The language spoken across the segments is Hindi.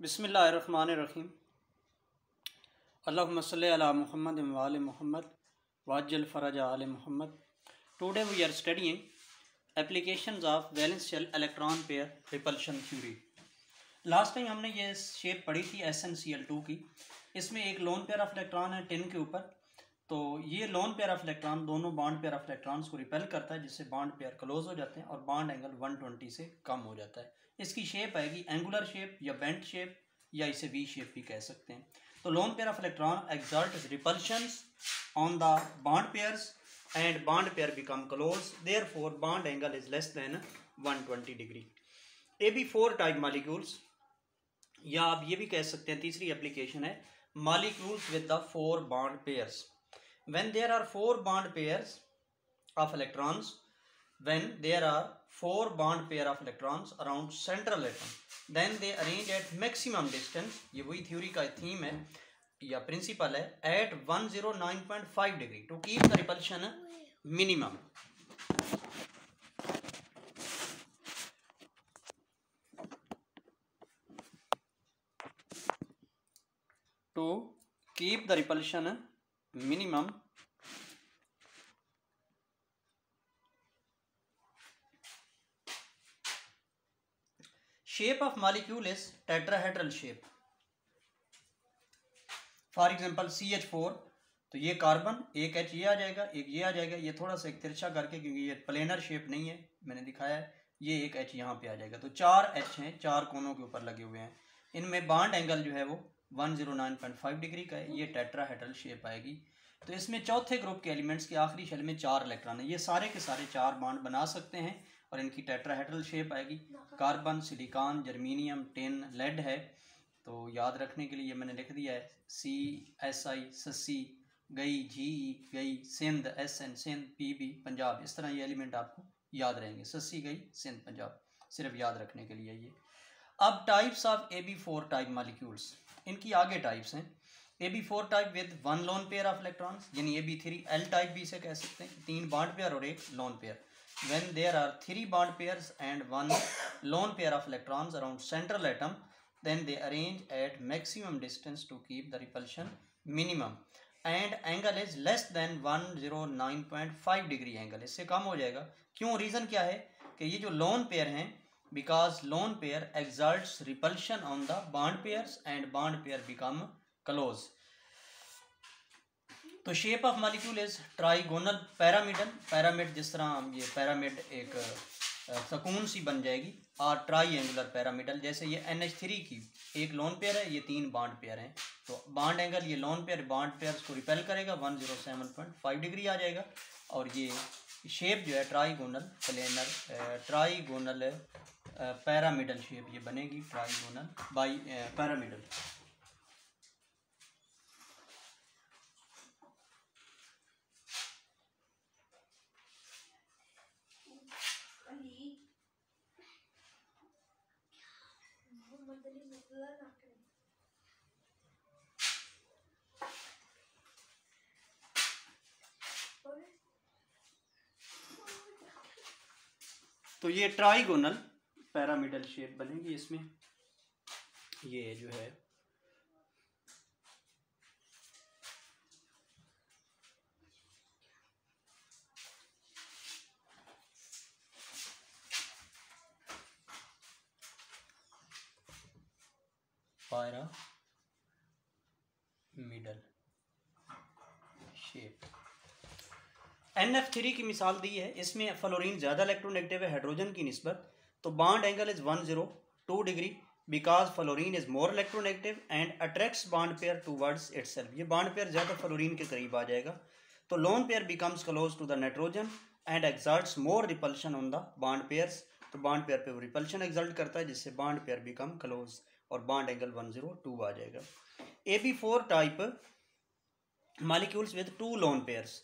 बिस्मिल्लाहिर्रहमानिर्रहीम। अल्लाहुम्मा सल्लि अला मुहम्मद व आले मुहम्मद वअज्जल फरज आले Muhammad. Today we are studying applications of valence shell electron pair repulsion theory. Last time हमने ये शेप पढ़ी थी SnCl2 की। इसमें एक लोन पेयर ऑफ इलेक्ट्रॉन है टिन के ऊपर। तो ये लोन पेयर ऑफ इलेक्ट्रॉन दोनों बॉन्ड पेयर ऑफ इलेक्ट्रॉन्स को रिपेल करता है, जिससे बॉन्ड पेयर क्लोज हो जाते हैं और बॉन्ड एंगल 120 से कम हो जाता है। इसकी शेप आएगी एंगुलर शेप या बेंट शेप, या इसे वी शेप भी कह सकते हैं। तो lone pair of electron exert repulsions on the bond pairs and bond pair become close, therefore bond angle is less then 120 degree. AB4 type molecules, या आप ये भी कह सकते हैं तीसरी एप्लीकेशन है molecules with the 4 bond pairs. When there are 4 bond pairs of electrons, when there are 4 bond pair of electrons around central atom, then they arrange at maximum distance, ये वही थ्योरी का थीम है या प्रिंसिपल है, at 109.5 degree to keep the repulsion minimum. To keep the repulsion minimum, shape of molecule is tetrahedral shape. For example CH4, तो ये कार्बन, एक H ये आ जाएगा, एक ये आ जाएगा, ये थोड़ा सा एक तिरछा करके, क्योंकि ये प्लेनर शेप नहीं है, मैंने दिखाया है, ये एक H यहाँ पे आ जाएगा। तो 4 H हैं, 4 कोनों के ऊपर लगे हुए हैं। इनमें बॉन्ड एंगल जो है वो 109.5 डिग्री का है। ये टेट्राहेड्रल शेप आएगी। तो इसमें चौथे ग्रुप के एलिमेंट्स के आखिरी शेल में 4 इलेक्ट्रॉन है। ये सारे के सारे 4 बॉन्ड बना सकते हैं और इनकी टेट्राहेड्रल शेप आएगी। Carbon, silicon, germanium, tin, lead है। तो याद रखने के लिए मैंने लिख दिया है CSI सस्सी, गई GE गई, सिंध SN सिंध, PB पंजाब। इस तरह ये एलिमेंट आपको याद रहेंगे, सस्सी गई सिंध पंजाब, सिर्फ याद रखने के लिए ये। अब types of AB4 type molecules, इनकी आगे टाइप्स हैं। AB4 type with 1 loan pair of electrons, यानी AB3L टाइप भी इसे कह सकते हैं, 3 बॉन्ड पेयर और एक lone pair. When there are 3 bond pairs and 1 lone pair of electrons around central atom, then they arrange at maximum distance to keep the repulsion minimum and angle is less than 109.5 degree angle, इससे कम हो जाएगा। क्यों? रीज़न क्या है कि ये जो लोन पेयर हैं, because lone pair exerts repulsion on the bond pairs and bond pair become close. तो shape of molecule is trigonal pyramidal, pyramid जिस तरह ये पैरामिड एक सकून सी बन जाएगी, और ट्राइएंगुलर पैरामिडल, जैसे ये NH3 की एक लोन पेयर है, ये 3 बॉन्ड पेयर हैं। तो बॉन्ड एंगल ये लोन पेयर बॉन्ड पेयर्स को रिपेल करेगा, 107.5 डिग्री आ जाएगा। और ये शेप जो है trigonal planar trigonal pyramidal shape ये बनेगी, ट्राइगोनल बाई पैरामिडल। तो ये ट्राइगोनल पैरामिडल शेप बनेगी। इसमें ये जो है पैरामिडल शेप। NF3 की मिसाल दी है, इसमें फ्लोरीन ज़्यादा इलेक्ट्रोनेगेटिव है हाइड्रोजन की निस्बत। तो bond angle is 102 degree because fluorine is more electronegative and attracts bond pair towards itself. ये बॉन्ड पेयर ज़्यादा फ्लोरीन के करीब आ जाएगा। तो lone pair becomes close to the nitrogen and exerts more repulsion on the bond pairs. तो बॉन्ड पेयर पे वो रिपल्शन एक्सर्ट करता है, जिससे बॉन्ड पेयर बिकम क्लोज और बॉन्ड एंगल 102 आ जाएगा। AB4 type molecules with 2 lone pairs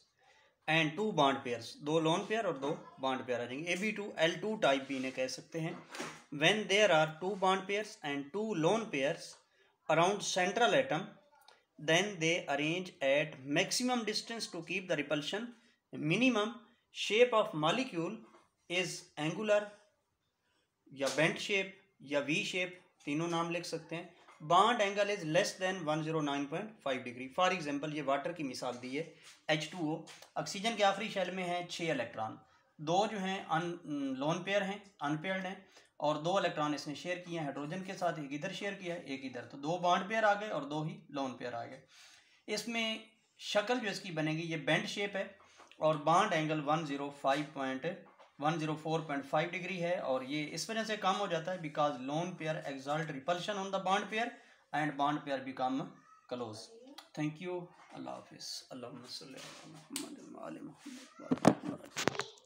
and 2 bond pairs, 2 lone pair और 2 बॉन्ड पेयर आ जाएंगे। AB2L2 टाइप भी इन्हें कह सकते हैं। When there are 2 bond pairs and 2 lone pairs around central atom, then they arrange at maximum distance to keep the repulsion minimum. Shape of molecule is angular या बेंट शेप या वी शेप तीनों नाम लिख सकते हैं। Bond angle is less than 109.5 degree. For example ये वाटर की मिसाल दी है H2O। ऑक्सीजन के आखिरी शेल में है 6 इलेक्ट्रॉन, 2 जो हैं लोन पेयर हैं, अनपेयर्ड हैं, और 2 इलेक्ट्रॉन इसने शेयर किए हैं हाइड्रोजन के साथ, एक इधर शेयर किया है एक इधर, तो 2 बॉन्ड पेयर आ गए और 2 ही लोन पेयर आ गए। इसमें शक्ल जो इसकी बनेगी ये बेंड शेप है और बॉन्ड एंगल 104.5 डिग्री है, और ये इस वजह से कम हो जाता है because lone pair exert repulsion on the bond pair and bond pair become close. Thank you. अल्लाह हाफिज़। अल्लाहुम्मा सल्ली अला मुहम्मद व आले मुहम्मद।